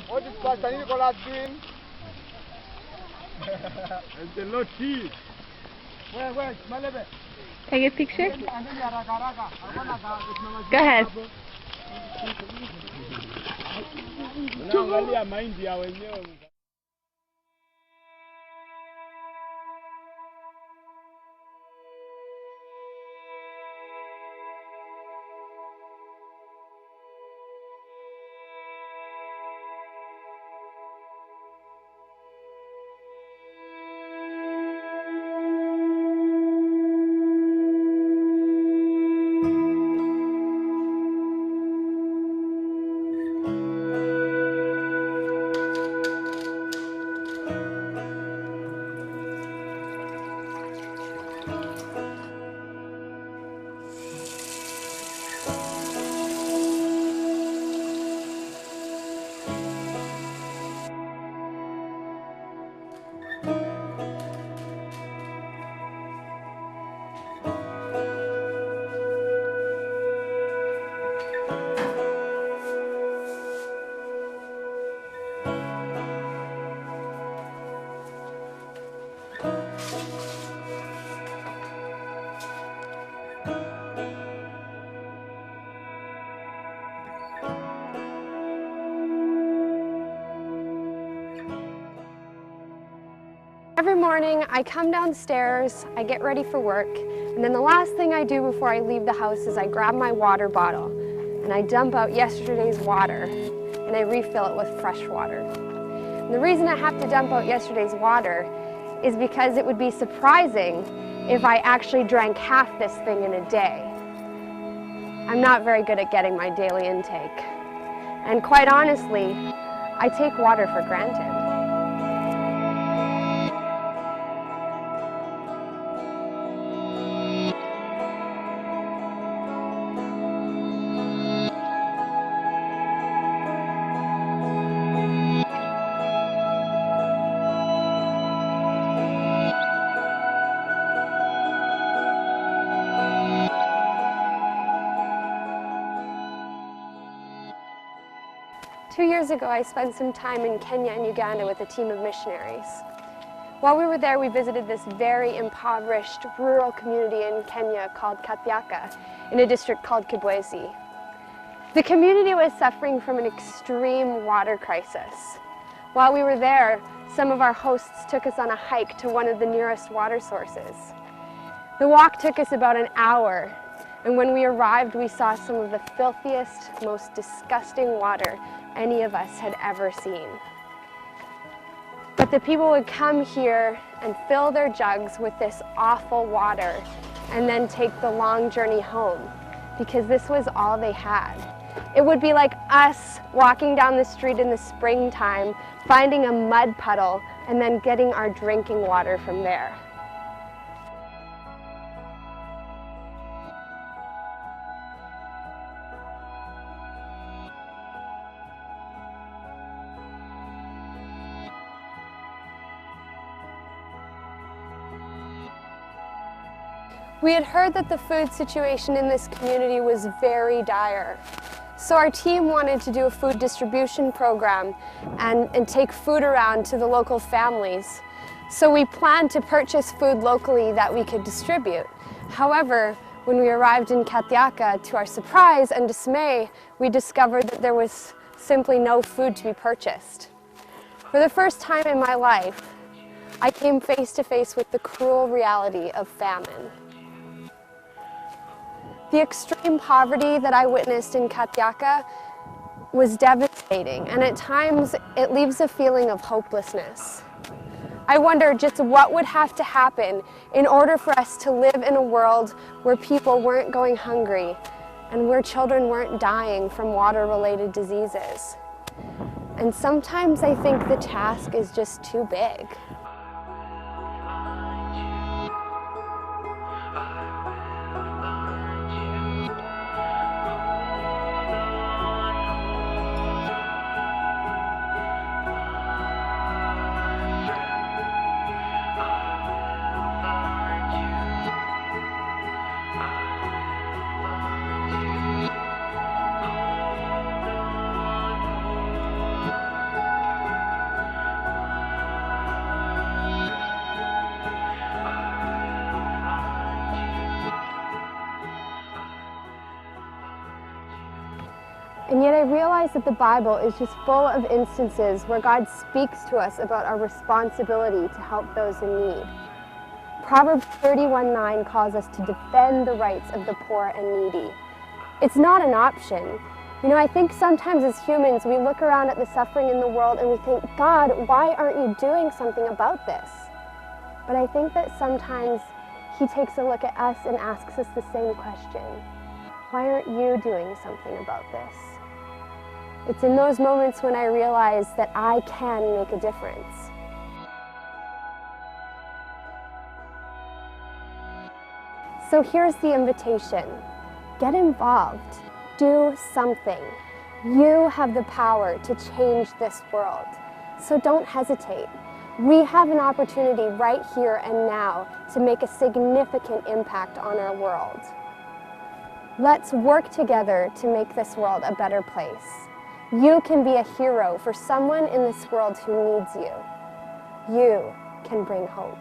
What is Pastor Nicholas doing? It's a lot tea. Where, Malebe? Take a picture? Go ahead. Unaangalia mahindi ya wenyewe. Every morning I come downstairs, I get ready for work, and then the last thing I do before I leave the house is I grab my water bottle and I dump out yesterday's water and I refill it with fresh water. And the reason I have to dump out yesterday's water is because it would be surprising if I actually drank half this thing in a day. I'm not very good at getting my daily intake. And quite honestly, I take water for granted. 2 years ago, I spent some time in Kenya and Uganda with a team of missionaries. While we were there, we visited this very impoverished rural community in Kenya called Kathiaka, in a district called Kibwezi. The community was suffering from an extreme water crisis. While we were there, some of our hosts took us on a hike to one of the nearest water sources. The walk took us about an hour, and when we arrived, we saw some of the filthiest, most disgusting water any of us had ever seen. But the people would come here and fill their jugs with this awful water and then take the long journey home, because this was all they had. It would be like us walking down the street in the springtime, finding a mud puddle, and then getting our drinking water from there. We had heard that the food situation in this community was very dire. So our team wanted to do a food distribution program and take food around to the local families. So we planned to purchase food locally that we could distribute. However, when we arrived in Kathiaka, to our surprise and dismay, we discovered that there was simply no food to be purchased. For the first time in my life, I came face to face with the cruel reality of famine. The extreme poverty that I witnessed in Kathiaka was devastating, and at times it leaves a feeling of hopelessness. I wonder just what would have to happen in order for us to live in a world where people weren't going hungry and where children weren't dying from water-related diseases. And sometimes I think the task is just too big. And yet I realize that the Bible is just full of instances where God speaks to us about our responsibility to help those in need. Proverbs 31:9 calls us to defend the rights of the poor and needy. It's not an option. You know, I think sometimes as humans we look around at the suffering in the world and we think, God, why aren't you doing something about this? But I think that sometimes He takes a look at us and asks us the same question. Why aren't you doing something about this? It's in those moments when I realize that I can make a difference. So here's the invitation. Get involved. Do something. You have the power to change this world. So don't hesitate. We have an opportunity right here and now to make a significant impact on our world. Let's work together to make this world a better place. You can be a hero for someone in this world who needs you. You can bring hope.